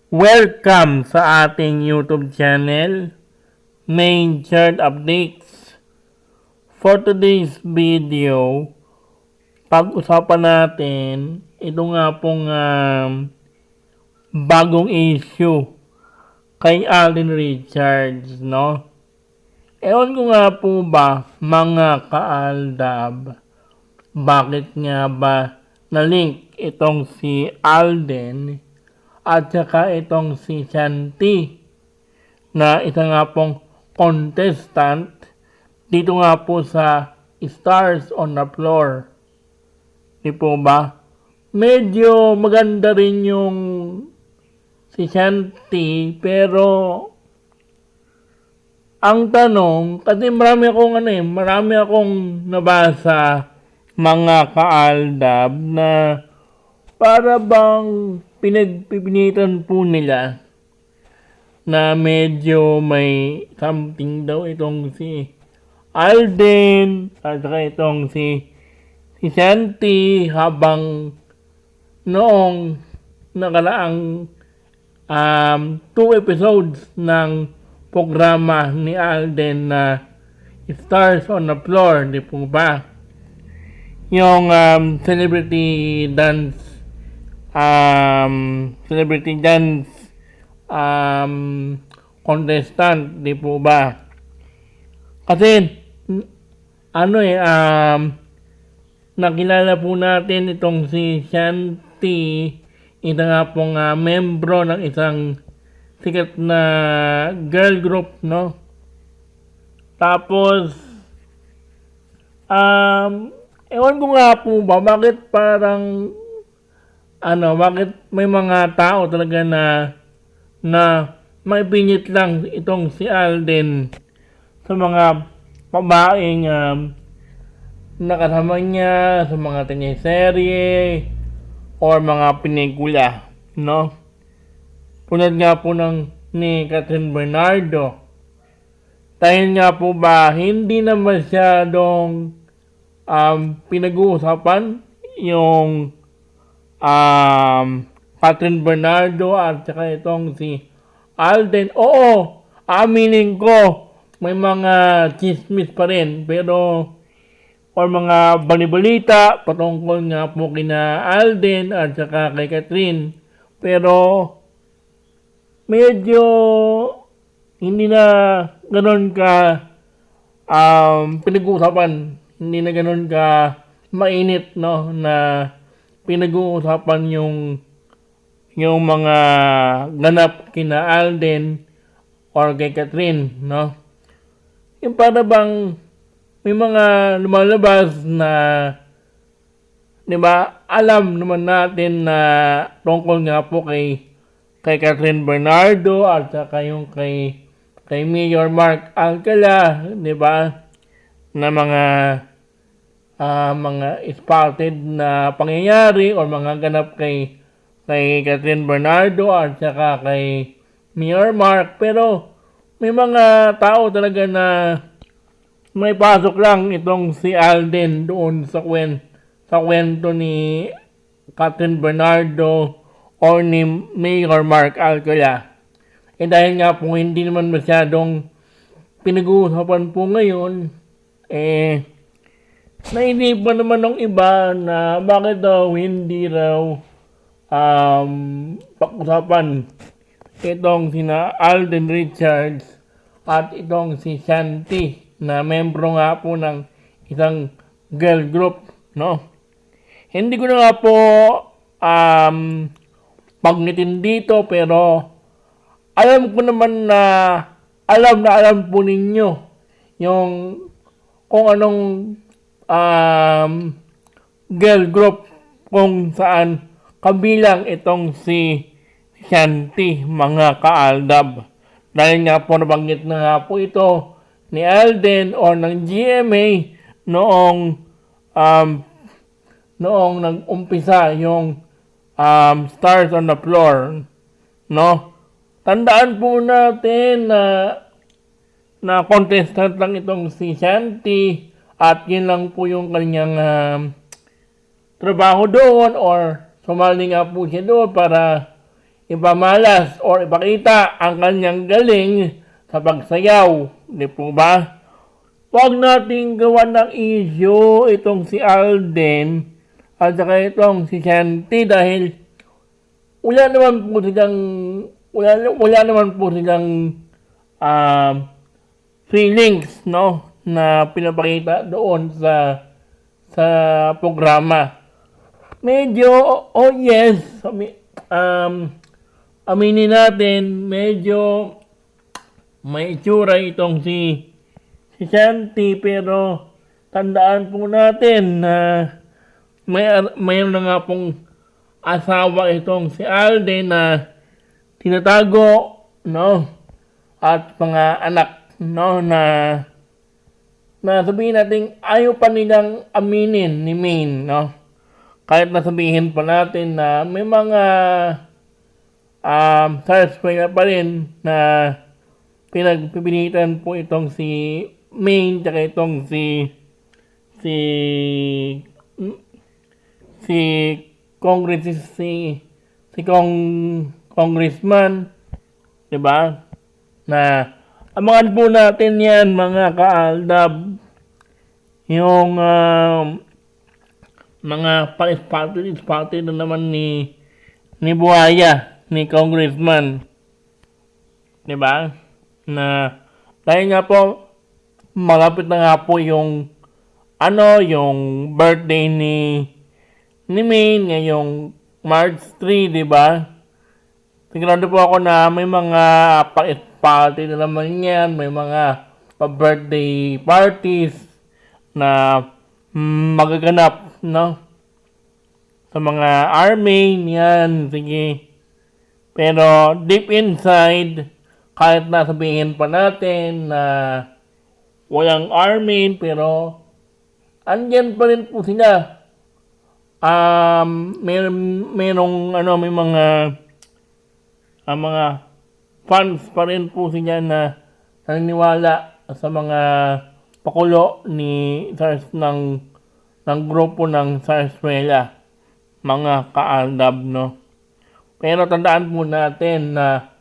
Welcome sa ating YouTube channel, Main Chart Updates. For today's video, pag-usapan natin ito nga pong bagong issue kay Alden Richards, no? Ewan ko nga po ba, mga kaaldab, bakit nga ba na-link itong si Alden at saka itong si Shanti na isa nga pong contestant dito nga po sa Stars on the Floor. Di po ba? Medyo maganda rin yung si Shanti, pero ang tanong, kasi marami akong nabasa, mga kaaldab, na para bang pinagpipinitan po nila na medyo may something daw itong si Alden at saka itong si Shanti, habang noong nakaraang 2 episodes ng programa ni Alden na Stars on the Floor, di po ba? Yung celebrity dance contestant, di po ba? Kasi nakilala po natin itong si Shanti, ito nga pong membro ng isang sikat na girl group, no? Tapos ewan ko nga po ba, bakit parang bakit may mga tao talaga na may pinit lang itong si Alden sa mga babaeng nakasama niya sa mga teleserye or mga pelikula, no? Punad nga po ni Catherine Bernardo. Dahil nga po ba hindi na masyadong pinag-uusapan yung Catherine Bernardo at saka itong si Alden. Oo, aminin ko, may mga chismis pa rin, pero or mga balibalita patungkol nga po kina Alden at saka kay Catherine, pero medyo hindi na ganoon ka pinag-uusapan, hindi na ganoon ka mainit, no, na pinag-uusapan yung mga ganap kina Alden or kay Catherine, no? Yung para bang may mga lumalabas na, di ba, alam naman natin na tungkol nga po kay Catherine Bernardo at saka yung kay Mayor Mark Alcala, di ba, na mga spotted na pangyayari o mga ganap kay Catherine Bernardo at saka kay Mayor Mark. Pero may mga tao talaga na may pasok lang itong si Alden doon sa kwento ni Catherine Bernardo o ni Mayor Mark Alcala. Dahil nga po hindi naman masyadong pinag-uusapan po ngayon, nainipan naman ng iba na bakit daw hindi raw pag-usapan itong sina Alden Richards at itong si Shanti na membro nga po ng isang girl group, no? Hindi ko na nga po pagnitin dito, pero alam ko naman na alam po ninyo yung kung anong girl group kung saan kabilang itong si Shanti, mga kaaldab. Dahil nga po nabanggit na nga po ito ni Alden o ng GMA noong nag-umpisa yung Stars on the Floor, no? Tandaan po natin na contestant lang itong si Shanti at yun lang po yung kanyang trabaho doon, or sumali nga po siya doon para ipamalas or ipakita ang kanyang galing sa pagsayaw. Di po ba? Huwag nating gawan ng issue itong si Alden at saka itong si Shanty dahil wala naman po silang wala naman po silang feelings, no, na pinapakita doon sa programa. Medyo yes, aminin natin, medyo may itsura itong si Shanty, pero tandaan po natin na mayroon na nga pong asawa itong si Alden na tinatago, no, at mga anak, no, na sabihin natin ayaw pa nilang aminin ni Maine, no, kahit nasabihin pa natin na may mga sarsaparilla pa rin na pinagpipilitan po itong si Maine tsaka itong si congressman, 'di ba? Na abangan po natin 'yan, mga kaaldab. Yung mga palis-pati na naman ni Buhaya, ni congressman. 'Di ba? Na dahil nga po malapit na nga po yung yung birthday ni Maine ngayong March 3, di ba? Sigurado po ako na may mga party na naman yan, may mga birthday parties na magaganap, no? Sa mga army, yan, sige. Pero deep inside, kahit nasabihin pa natin na walang army, pero andyan pa rin po sila. May mga fans pa rin po sila na naniniwala sa mga pakulo ng grupo ng Sarsuela, mga kaaldab, no. Pero tandaan po natin na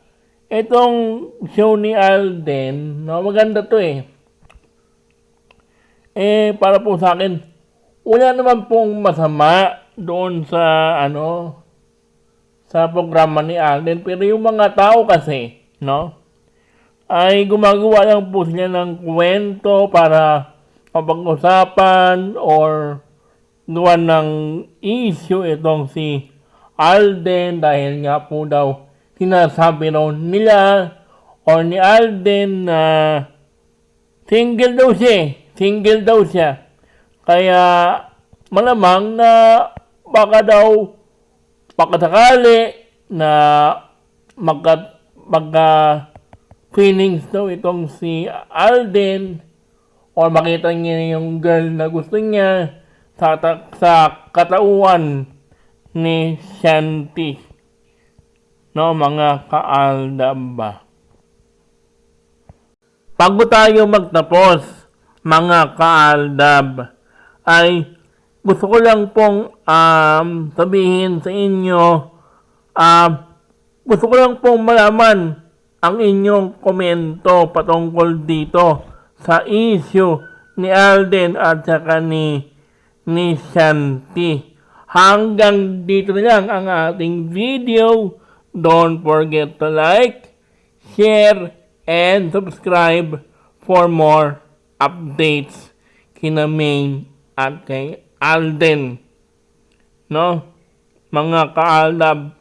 itong show ni Alden, no, maganda to para po sa akin, wala naman pong masama doon sa sa programa ni Alden, pero yung mga tao kasi, no, ay gumagawa lang po sila ng kwento para mapag-usapan or gawa ng issue itong si Alden dahil nga po daw sinasabi raw nila or ni Alden na single daw siya. Kaya malamang na baka sakali na feelings daw itong si Alden or makita niya yung girl na gusto niya sa katauhan ni Shanty. No, mga kaaldab ba? Bago tayo magtapos, mga kaaldab, ay gusto ko lang pong sabihin sa inyo, gusto ko lang pong malaman ang inyong komento patungkol dito sa issue ni Alden at saka ni Shanty. Hanggang dito na lang ang ating video. Don't forget to like, share, and subscribe for more updates kina Maine at kay Alden. No? Mga kaaldab,